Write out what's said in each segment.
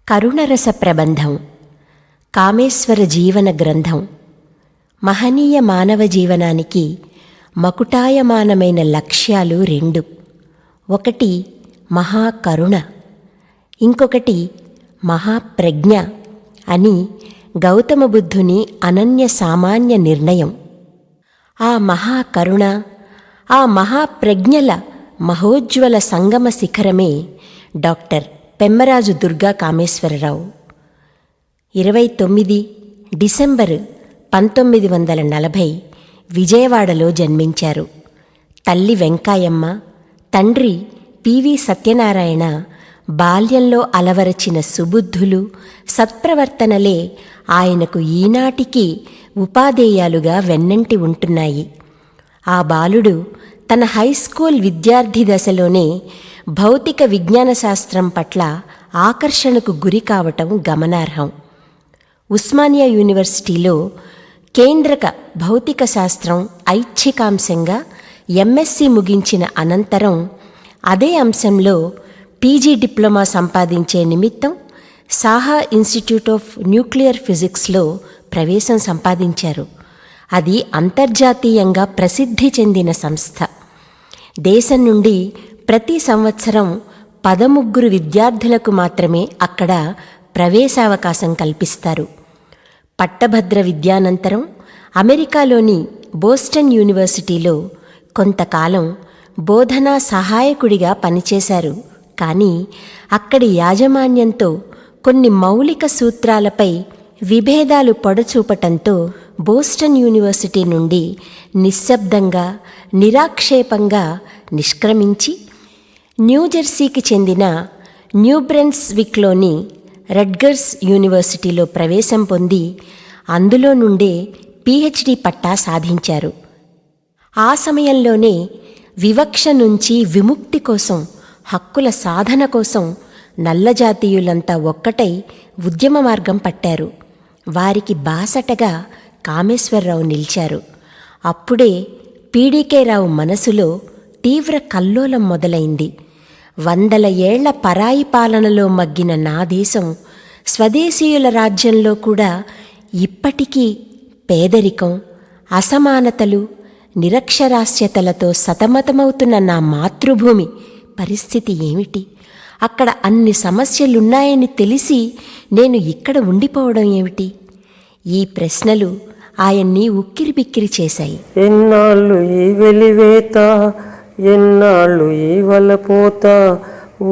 కరుణరస ప్రబంధం, కామేశ్వర జీవన గ్రంథం. మహనీయ మానవ జీవనానికి మకుటాయమానమైన లక్ష్యాలు రెండు. ఒకటి మహాకరుణ, ఇంకొకటి మహాప్రజ్ఞ అని గౌతమ బుద్ధుని అనన్య సామాన్య నిర్ణయం. ఆ మహాకరుణ, ఆ మహాప్రజ్ఞల మహోజ్వల సంగమ శిఖరమే డాక్టర్ పెమ్మరాజు దుర్గా కామేశ్వరరావు. 29 డిసెంబరు 1940 విజయవాడలో జన్మించారు. తల్లి వెంకాయమ్మ, తండ్రి పివి సత్యనారాయణ బాల్యంలో అలవరచిన సుబుద్ధులు, సత్ప్రవర్తనలే ఆయనకు ఈనాటికి ఉపాధేయాలుగా వెన్నంటి ఉంటున్నాయి. ఆ బాలుడు తన హైస్కూల్ విద్యార్థి దశలోనే భౌతిక విజ్ఞాన శాస్త్రం పట్ల ఆకర్షణకు గురి కావటం గమనార్హం. ఉస్మానియా యూనివర్సిటీలో కేంద్రక భౌతిక శాస్త్రం ఐచ్ఛికాంశంగా ఎంఎస్సి ముగించిన అనంతరం అదే అంశంలో పీజీ డిప్లొమా సంపాదించే నిమిత్తం సాహా ఇన్స్టిట్యూట్ ఆఫ్ న్యూక్లియర్ ఫిజిక్స్లో ప్రవేశం సంపాదించారు. అది అంతర్జాతీయంగా ప్రసిద్ధి చెందిన సంస్థ. దేశం నుండి ప్రతి సంవత్సరం 13 విద్యార్థులకు మాత్రమే అక్కడ ప్రవేశావకాశం కల్పిస్తారు. పట్టభద్ర విద్యానంతరం అమెరికాలోని బోస్టన్ యూనివర్సిటీలో కొంతకాలం బోధనా సహాయకుడిగా పనిచేశారు. కానీ అక్కడి యాజమాన్యంతో కొన్ని మౌలిక సూత్రాలపై విభేదాలు పొడచూపటంతో బోస్టన్ యూనివర్సిటీ నుండి నిశ్శబ్దంగా, నిరాక్షేపంగా నిష్క్రమించి న్యూజెర్సీకి చెందిన న్యూబ్రెన్స్విక్లోని రట్గర్స్ యూనివర్సిటీలో ప్రవేశం పొంది అందులో నుండే పిహెచ్డి పట్టా సాధించారు. ఆ సమయంలోనే వివక్ష నుంచి విముక్తి కోసం, హక్కుల సాధన కోసం నల్లజాతీయులంతా ఒక్కటై ఉద్యమ మార్గం పట్టారు. వారికి బాసటగా కామేశ్వరరావు నిలిచారు. అప్పుడే పీడీకే రావు మనసులో తీవ్ర కల్లోలం మొదలైంది. 100 ఏళ్ల పరాయి పాలనలో మగ్గిన నా దేశం, స్వదేశీయుల రాజ్యంలో కూడా ఇప్పటికీ పేదరికం, అసమానతలు, నిరక్షరాస్యతలతో సతమతమవుతున్న నా మాతృభూమి పరిస్థితి ఏమిటి? అక్కడ అన్ని సమస్యలున్నాయని తెలిసి నేను ఇక్కడ ఉండిపోవడం ఏమిటి? ఈ ప్రశ్నలు ఆయన్ని ఉక్కిరిబిక్కిరి చేశాయి. ఎన్నాళ్ళు ఈ వెలివేత, ఎన్నాళ్ళు ఈ వలపోత,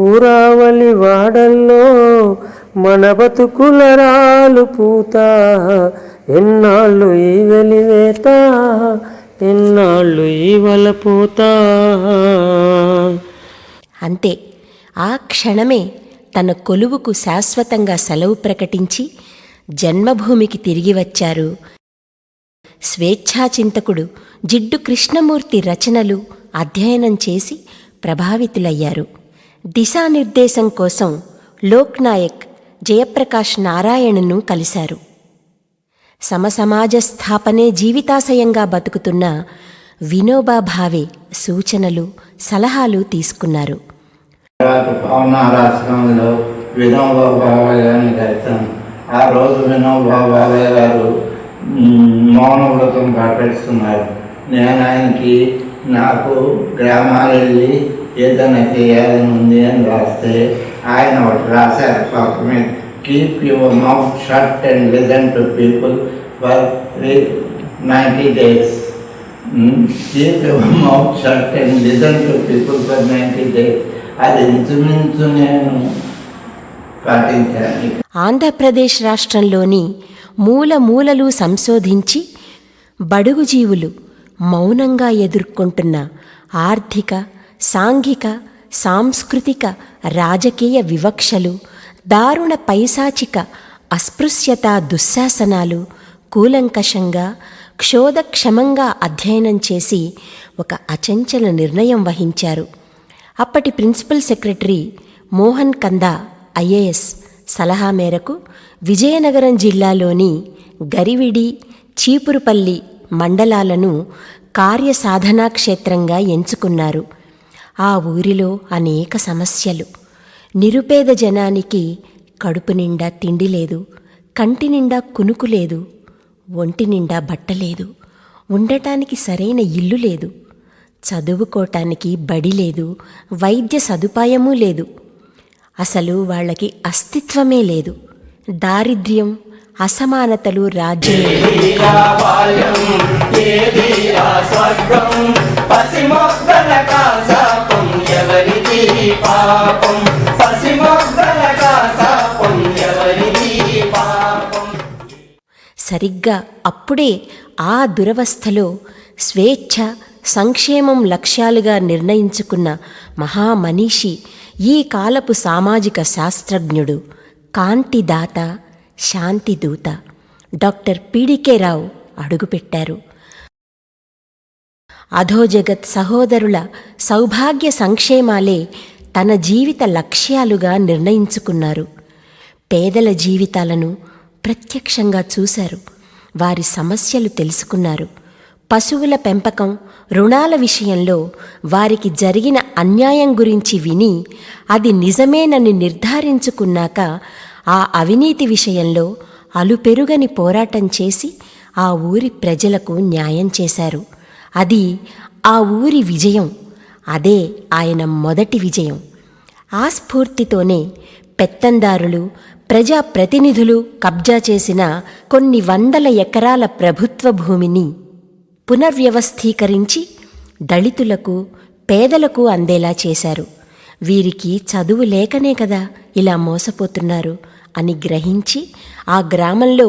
ఊరావలి వాడల్లో మన బతుకుల రాలు పూత. ఎన్నాళ్ళు ఈ వెలివేత, ఎన్నాళ్ళు ఈ వలపోత. అంతే, ఆ క్షణమే తన కొలువుకు శాశ్వతంగా సెలవు ప్రకటించి జన్మభూమికి తిరిగి వచ్చారు. స్వేచ్ఛాచింతకుడు జిడ్డు కృష్ణమూర్తి రచనలు అధ్యయనం చేసి ప్రభావితులయ్యారు. దిశానిర్దేశం కోసం లోక్నాయక్ జయప్రకాష్ నారాయణను కలిశారు. సమసమాజ స్థాపనే జీవితాశయంగా బతుకుతున్న వినోబా భావే సూచనలు, సలహాలు తీసుకున్నారు. పవనారాశ్రమంలో వినోబా భావే గారిని కలిశాను. ఆ రోజు వినోబా భావే గారు మౌన వ్రతం పాటిస్తున్నారు. నేను ఆయనకి నాకు గ్రామాలు వెళ్ళి ఏదైనా చేయాలని ఉంది అని రాస్తే ఆయన ఒకటి రాశారు పాప మీద, keep your mouth shut and listen to people for 90 days. Keep your mouth shut and listen to people for 90 days. అది ఇంచుమించు నేను పాటించాను. ఆంధ్రప్రదేశ్ రాష్ట్రంలోని మూల మూలలు సంశోధించి బడుగు జీవులు మౌనంగా ఎదుర్కొంటున్న ఆర్థిక, సాంఘిక, సాంస్కృతిక, రాజకీయ వివక్షలు, దారుణ పైశాచిక అస్పృశ్యత దుశ్శాసనాలు కూలంకషంగా, క్షోధక్షమంగా అధ్యయనం చేసి ఒక అచంచల నిర్ణయం వహించారు. అప్పటి ప్రిన్సిపల్ సెక్రటరీ మోహన్ కందా ఐఏఎస్ సలహా మేరకు విజయనగరం జిల్లాలోని గరివిడి, చీపురుపల్లి మండలాలను కార్యసాధనా క్షేత్రంగా ఎంచుకున్నారు. ఆ ఊరిలో అనేక సమస్యలు. నిరుపేద జనానికి కడుపు నిండా తిండి లేదు, కంటి నిండా కునుకు లేదు, ఒంటి నిండా బట్ట లేదు, ఉండటానికి సరైన ఇల్లు లేదు, చదువుకోటానికి బడి లేదు, వైద్య సదుపాయమూ లేదు. అసలు వాళ్ళకి అస్తిత్వమే లేదు. దారిద్ర్యం, అసమానతలు రాజ్యమే. సరిగ్గా అప్పుడే ఆ దురవస్థలో స్వేచ్ఛ, సంక్షేమం లక్ష్యాలుగా నిర్ణయించుకున్న మహామనీషి, ఈ కాలపు సామాజిక శాస్త్రజ్ఞుడు, కాంతిదాత, శాంతిదూత డాక్టర్ పీడీకే రావు అడుగుపెట్టారు. అధోజగత్ సహోదరుల సౌభాగ్య సంక్షేమాలే తన జీవిత లక్ష్యాలుగా నిర్ణయించుకున్నారు. పేదల జీవితాలను ప్రత్యక్షంగా చూశారు. వారి సమస్యలు తెలుసుకున్నారు. పశువుల పెంపకం, రుణాల విషయంలో వారికి జరిగిన అన్యాయం గురించి విని అది నిజమేనని నిర్ధారించుకున్నాక ఆ అవినీతి విషయంలో అలుపెరుగని పోరాటం చేసి ఆ ఊరి ప్రజలకు న్యాయం చేశారు. అది ఆ ఊరి విజయం. అదే ఆయన మొదటి విజయం. ఆ స్ఫూర్తితోనే పెత్తందారులు, ప్రజాప్రతినిధులు కబ్జా చేసిన కొన్ని వందల ఎకరాల ప్రభుత్వ భూమిని పునర్వ్యవస్థీకరించి దళితులకు, పేదలకు అందేలా చేశారు. వీరికి చదువు లేకనే కదా ఇలా మోసపోతున్నారు అని గ్రహించి ఆ గ్రామంలో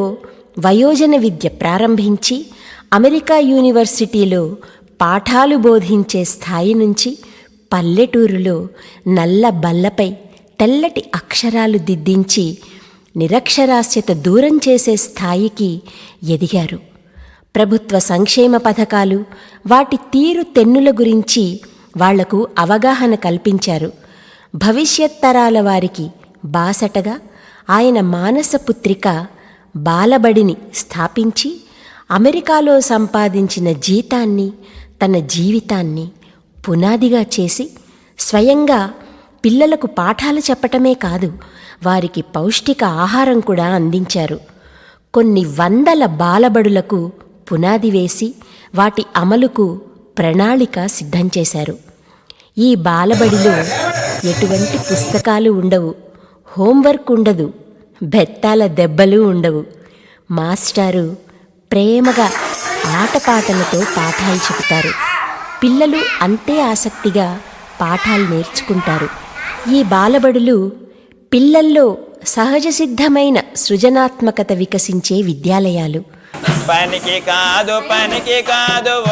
వయోజన విద్య ప్రారంభించి అమెరికా యూనివర్సిటీలో పాఠాలు బోధించే స్థాయి నుంచి పల్లెటూరులో నల్ల బల్లపై తెల్లటి అక్షరాలు దిద్దించి నిరక్షరాస్యత దూరం చేసే స్థాయికి ఎదిగారు. ప్రభుత్వ సంక్షేమ పథకాలు, వాటి తీరు తెన్నుల గురించి వాళ్లకు అవగాహన కల్పించారు. భవిష్యత్ తరాల వారికి బాసటగా ఆయన మానసపుత్రిక బాలబడిని స్థాపించి అమెరికాలో సంపాదించిన జీతాన్ని, తన జీవితాన్ని పునాదిగా చేసి స్వయంగా పిల్లలకు పాఠాలు చెప్పటమే కాదు, వారికి పౌష్టిక ఆహారం కూడా అందించారు. కొన్ని వందల బాలబడులకు పునాది వేసి వాటి అమలుకు ప్రణాళిక సిద్ధం చేశారు. ఈ బాలబడిలో ఎటువంటి పుస్తకాలు ఉండవు, హోంవర్క్ ఉండదు, బెత్తాల దెబ్బలు ఉండవు. మాస్టారు ప్రేమగా ఆటపాటలతో పాఠాలు చెబుతారు. పిల్లలు అంతే ఆసక్తిగా పాఠాలు నేర్చుకుంటారు. ఈ బాలబడులు పిల్లల్లో సహజ సిద్ధమైన సృజనాత్మకత వికసించే విద్యాలయాలు. పనికి కాదు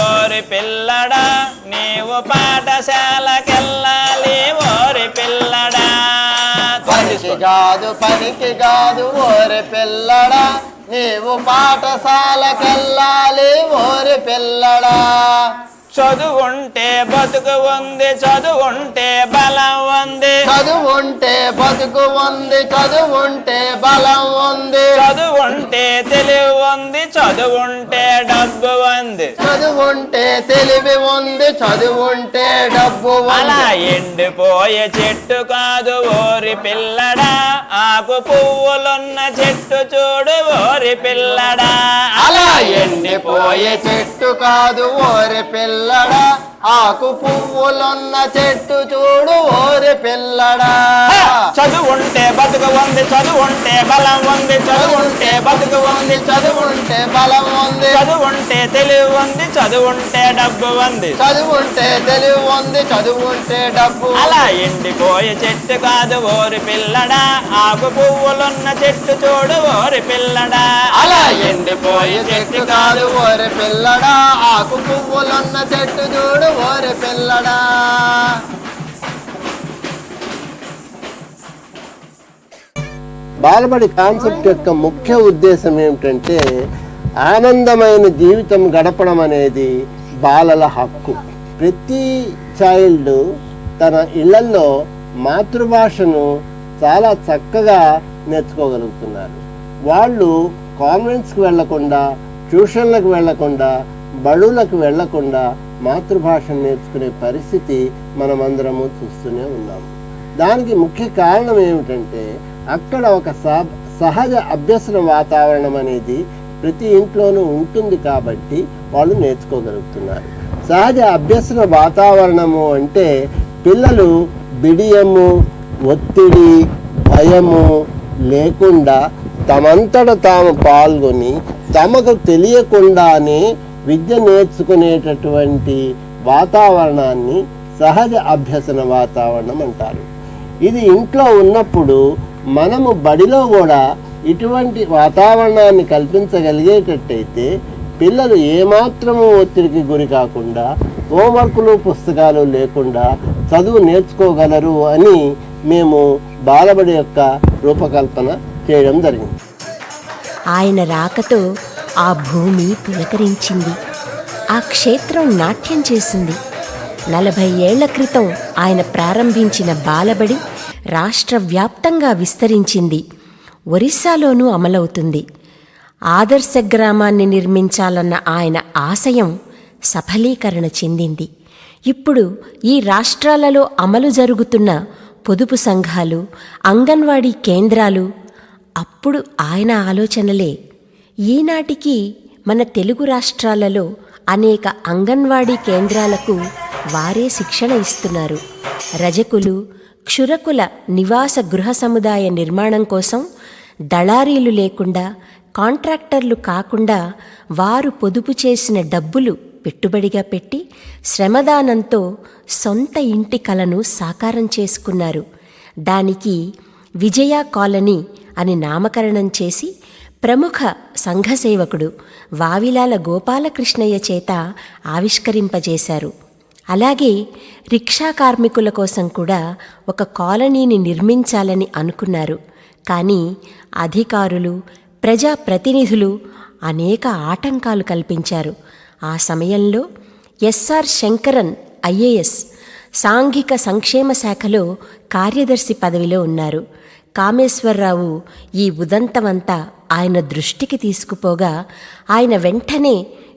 ఓరి పిల్లడా, నీవు పాఠశాలకెళ్ళాలి ఓరి పిల్లడా. పనికి కాదు ఓరి పిల్లడా, నీవు పాఠశాలకెళ్ళాలి ఓరి పిల్లడా. చదువుంటే బతుకు ఉంది, చదువుంటే బలం ఉంది, చదువుంటే బతుకు ఉంది, చదువుంటే బలం ఉంది, చదువుంటే తెలివి ఉంది, చదువుంటే డబ్బు ఉంది, చదువుంటే తెలివి ఉంది, చదువుంటే డబ్బు అలా ఎండిపోయే చెట్టు కాదు ఓరి పిల్లడా, ఆకు పువ్వులున్న చెట్టు చూడు ఓరి పిల్లడా. అలా ఎండిపోయే చెట్టు కాదు ఓరి పిల్లడా, ఆకు పువ్వులున్న చెట్టు చూడు ఓరి పిల్లడా. చదువుంటే బతుకు ఉంది, చదువుంటే బలం ఉంది, చదువుంటే బతుకు ఉంది, చదువుంటే బలం ఉంది, చదువుంటే తెలివి ఉంది, చదువుంటే డబ్బు ఉంది, చదువుంటే తెలివి ఉంది, చదువుంటే డబ్బు. అలా ఎండిపోయే చెట్టు కాదు ఓరి పిల్లడా, ఆకు పువ్వులున్న చెట్టు చూడు ఓరి పిల్లడా. అలా ఎండిపోయే చెట్టు కాదు ఓరి పిల్లడా, ఆకు పువ్వులున్న చెట్టు చూడు ఓరి పిల్లడా. బాలబడి కాన్సెప్ట్ యొక్క ముఖ్య ఉద్దేశం ఏమిటంటే ఆనందమైన జీవితం గడపడం అనేది బాలల హక్కు. ప్రతి చైల్డ్ తన ఇళ్లలో మాతృభాషను చాలా చక్కగా నేర్చుకోగలుగుతున్నారు. వాళ్ళు కాన్వెంట్స్కి వెళ్లకుండా, ట్యూషన్లకు వెళ్లకుండా, బడులకు వెళ్లకుండా మాతృభాషను నేర్చుకునే పరిస్థితి మనమందరము చూస్తూనే ఉన్నాము. దానికి ముఖ్య కారణం ఏమిటంటే అక్కడ ఒక సహజ అభ్యసన వాతావరణం అనేది ప్రతి ఇంట్లోనూ ఉంటుంది కాబట్టి వాళ్ళు నేర్చుకోగలుగుతున్నారు. సహజ అభ్యసన వాతావరణము అంటే పిల్లలు బిడియము, ఒత్తిడి, భయము లేకుండా తమంతట తాము పాల్గొని తమకు తెలియకుండానే విద్య నేర్చుకునేటటువంటి వాతావరణాన్ని సహజ అభ్యసన వాతావరణం అంటారు. ఇది ఇంట్లో ఉన్నప్పుడు మనము బడిలో కూడా ఇటువంటి వాతావరణాన్ని కల్పించగలిగేటట్టయితే పిల్లలు ఏమాత్రము ఒత్తిడికి గురి కాకుండా హోంవర్క్లు పుస్తకాలు లేకుండా చదువు నేర్చుకోగలరు అని మేము బాలబడి యొక్క రూపకల్పన చేయడం జరిగింది. ఆయన రాకతో ఆ భూమి పులకరించింది, ఆ క్షేత్రం నాట్యం చేసింది. 40 ఏళ్ల క్రితం ఆయన ప్రారంభించిన బాలబడి రాష్ట్ర వ్యాప్తంగా విస్తరించింది. ఒరిస్సాలోనూ అమలవుతుంది. ఆదర్శ గ్రామాన్ని నిర్మించాలన్న ఆయన ఆశయం సఫలీకరణ చెందింది. ఇప్పుడు ఈ రాష్ట్రాలలో అమలు జరుగుతున్న పొదుపు సంఘాలు, అంగన్వాడీ కేంద్రాలు అప్పుడు ఆయన ఆలోచనలే. ఈనాటికి మన తెలుగు రాష్ట్రాలలో అనేక అంగన్వాడీ కేంద్రాలకు వారే శిక్షణ ఇస్తున్నారు. రజకులు, క్షురకుల నివాస గృహ సముదాయ నిర్మాణం కోసం దళారీలు లేకుండా, కాంట్రాక్టర్లు కాకుండా వారు పొదుపు చేసిన డబ్బులు పెట్టుబడిగా పెట్టి శ్రమదానంతో సొంత ఇంటి కలను సాకారం చేసుకున్నారు. దానికి విజయ కాలనీ అని నామకరణం చేసి ప్రముఖ సంఘసేవకుడు వావిలాల గోపాలకృష్ణయ్య చేత ఆవిష్కరింపజేశారు. అలాగే రిక్షా కార్మికుల కోసం కూడా ఒక కాలనీని నిర్మించాలని అనుకున్నారు. కానీ అధికారులు, ప్రజాప్రతినిధులు అనేక ఆటంకాలు కల్పించారు. ఆ సమయంలో ఎస్ఆర్ శంకరన్ ఐఏఎస్ సాంఘిక సంక్షేమ శాఖలో కార్యదర్శి పదవిలో ఉన్నారు. కామేశ్వరరావు ఈ ఉదంతమంతా ఆయన దృష్టికి తీసుకుపోగా ఆయన వెంటనే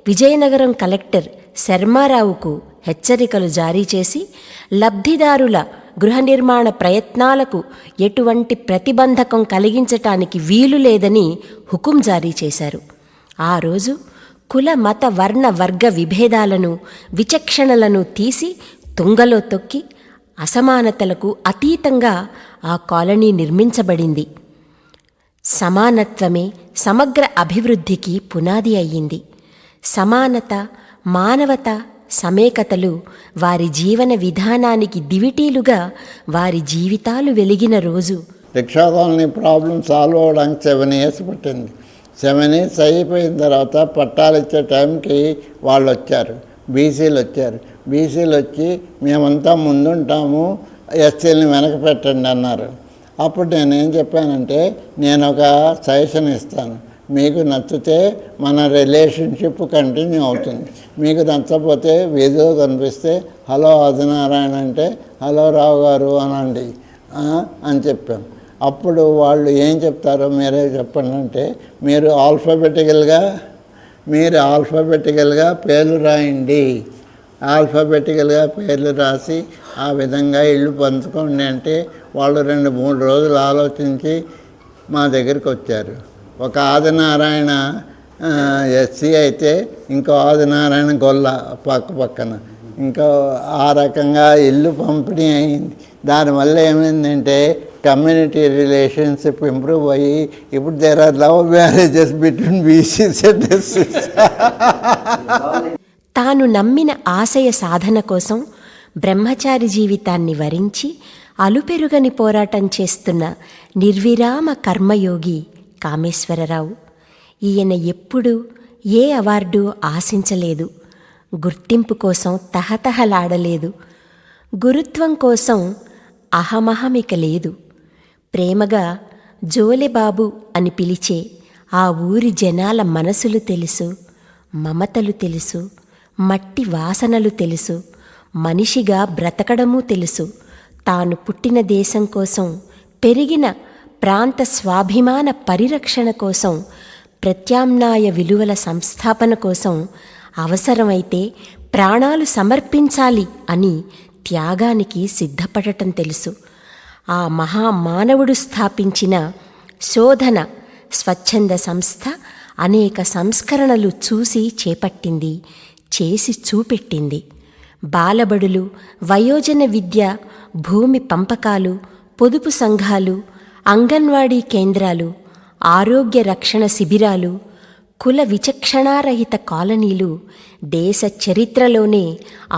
విజయనగరం కలెక్టర్ శర్మారావుకు హెచ్చరికలు జారీ చేసి లబ్ధిదారుల గృహ నిర్మాణ ప్రయత్నాలకు ఎటువంటి ప్రతిబంధకం కలిగించటానికి వీలు లేదని హుకుం జారీ చేశారు. ఆ రోజు కుల, మత, వర్ణ, వర్గ విభేదాలను, విచక్షణలను తీసి తుంగలో తొక్కి అసమానతలకు అతీతంగా ఆ కాలనీ నిర్మించబడింది. సమానత్వమే సమగ్ర అభివృద్ధికి పునాది అయ్యింది. సమానత, మానవత, సమైకతలు వారి జీవన విధానానికి దివిటీలుగా వారి జీవితాలు వెలిగిన రోజు. రిక్షా కాలనీ ప్రాబ్లం సాల్వ్ అవ్వడానికి 7 years పట్టింది. 7 years అయిపోయిన తర్వాత పట్టాలు ఇచ్చే టైంకి వాళ్ళు వచ్చారు, బీసీలు వచ్చారు. బీసీలు వచ్చి మేమంతా ముందుంటాము, ఎస్సీలని వెనక పెట్టండి అన్నారు. అప్పుడు నేనేం చెప్పానంటే, నేను ఒక సజెషన్ ఇస్తాను, మీకు నచ్చితే మన రిలేషన్షిప్ కంటిన్యూ అవుతుంది, మీకు నచ్చకపోతే వీధిలో కనిపిస్తే హలో ఆదినారాయణ అంటే హలో రావు గారు అనండి అని చెప్పాం. అప్పుడు వాళ్ళు ఏం చెప్తారో మీరే చెప్పండి అంటే, మీరు ఆల్ఫాబెటికల్గా పేర్లు రాయండి, ఆల్ఫాబెటికల్గా పేర్లు రాసి ఆ విధంగా ఇల్లు పంచుకోండి అంటే వాళ్ళు 2-3 రోజులు ఆలోచించి మా దగ్గరికి వచ్చారు. ఒక ఆదినారాయణ ఎస్సీ అయితే ఇంకో ఆదినారాయణ గొల్ల పక్కన, ఇంకా ఆ రకంగా ఇల్లు పంపిణీ అయింది. దానివల్ల ఏమైందంటే కమ్యూనిటీ రిలేషన్షిప్ ఇంప్రూవ్ అయ్యి ఇప్పుడు there are love marriages between BCs and ఎస్సీస్. తాను నమ్మిన ఆశయ సాధన కోసం బ్రహ్మచారి జీవితాన్ని వరించి అలుపెరుగని పోరాటం చేస్తున్న నిర్విరామ కర్మయోగి కామేశ్వరరావు. ఈయన ఎప్పుడూ ఏ అవార్డు ఆశించలేదు, గుర్తింపు కోసం తహతహలాడలేదు, గురుత్వం కోసం అహమహమిక లేదు. ప్రేమగా జోలెబాబు అని పిలిచే ఆ ఊరి జనాల మనసులు తెలుసు, మమతలు తెలుసు, మట్టి వాసనలు తెలుసు, మనిషిగా బ్రతకడమూ తెలుసు. తాను పుట్టిన దేశం కోసం, పెరిగిన ప్రాంత స్వాభిమాన పరిరక్షణ కోసం, ప్రత్యామ్నాయ విలువల సంస్థాపన కోసం అవసరమైతే ప్రాణాలు సమర్పించాలి అని త్యాగానికి సిద్ధపడటం తెలుసు. ఆ మహామానవుడు స్థాపించిన శోధన స్వచ్ఛంద సంస్థ అనేక సంస్కరణలు చూసి చేపట్టింది, చేసి చూపెట్టింది. బాలబడులు, వయోజన విద్య, భూమి పంపకాలు, పొదుపు సంఘాలు, అంగన్వాడీ కేంద్రాలు, ఆరోగ్య రక్షణ శిబిరాలు, కుల విచక్షణారహిత కాలనీలు దేశ చరిత్రలోనే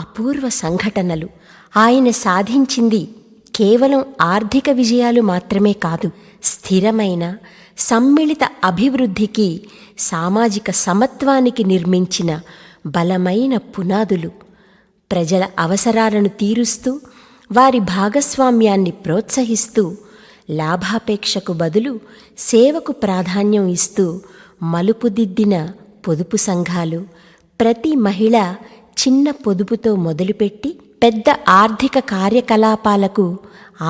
అపూర్వ సంఘటనలు. ఆయన సాధించింది కేవలం ఆర్థిక విజయాలు మాత్రమే కాదు, స్థిరమైన సమ్మిళిత అభివృద్ధికి, సామాజిక సమత్వానికి నిర్మించిన బలమైన పునాదులు. ప్రజల అవసరాలను తీరుస్తూ, వారి భాగస్వామ్యాన్ని ప్రోత్సహిస్తూ, లాభాపేక్షకు బదులు సేవకు ప్రాధాన్యం ఇస్తూ మలుపుదిద్దిన పొదుపు సంఘాలు ప్రతి మహిళ చిన్న పొదుపుతో మొదలుపెట్టి పెద్ద ఆర్థిక కార్యకలాపాలకు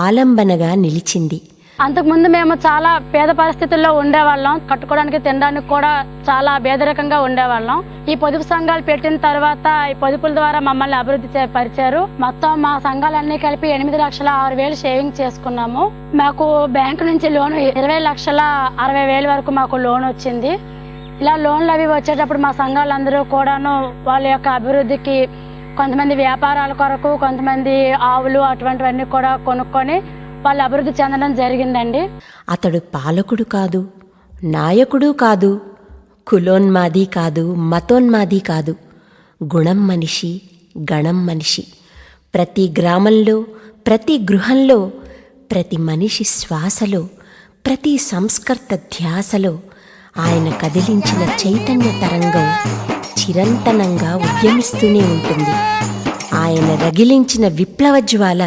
ఆలంబనగా నిలిచింది. అంతకుముందు మేము చాలా పేద పరిస్థితుల్లో ఉండేవాళ్ళం. కట్టుకోవడానికి తినడానికి కూడా చాలా పేదరికంగా ఉండేవాళ్ళం. ఈ పొదుపు సంఘాలు పెట్టిన తర్వాత ఈ పొదుపుల ద్వారా మమ్మల్ని అభివృద్ధి పరిచారు. మొత్తం మా సంఘాలన్నీ కలిపి 8,06,000 సేవింగ్ చేసుకున్నాము. మాకు బ్యాంకు నుంచి లోన్ 20,60,000 వరకు మాకు లోన్ వచ్చింది. ఇలా లోన్లు అవి వచ్చేటప్పుడు మా సంఘాలందరూ కూడాను వాళ్ళ యొక్క అభివృద్ధికి కొంతమంది వ్యాపారాల కొరకు, కొంతమంది ఆవులు అటువంటివన్నీ కూడా కొనుక్కొని వాళ్ళు అభివృద్ధి చెందడం జరిగిందండి. అతడు పాలకుడు కాదు, నాయకుడు కాదు, కులోన్మాది కాదు, మతోన్మాది కాదు, గుణం మనిషి, గణం మనిషి. ప్రతి గ్రామంలో, ప్రతి గృహంలో, ప్రతి మనిషి శ్వాసలో, ప్రతి సంస్కర్త ధ్యాసలో ఆయన కదిలించిన చైతన్య తరంగం చిరంతనంగా ఉద్యమిస్తూనే ఉంటుంది. ఆయన రగిలించిన విప్లవ జ్వాల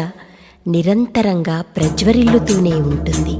నిరంతరంగా ప్రజ్వరిల్లుతూనే ఉంటుంది.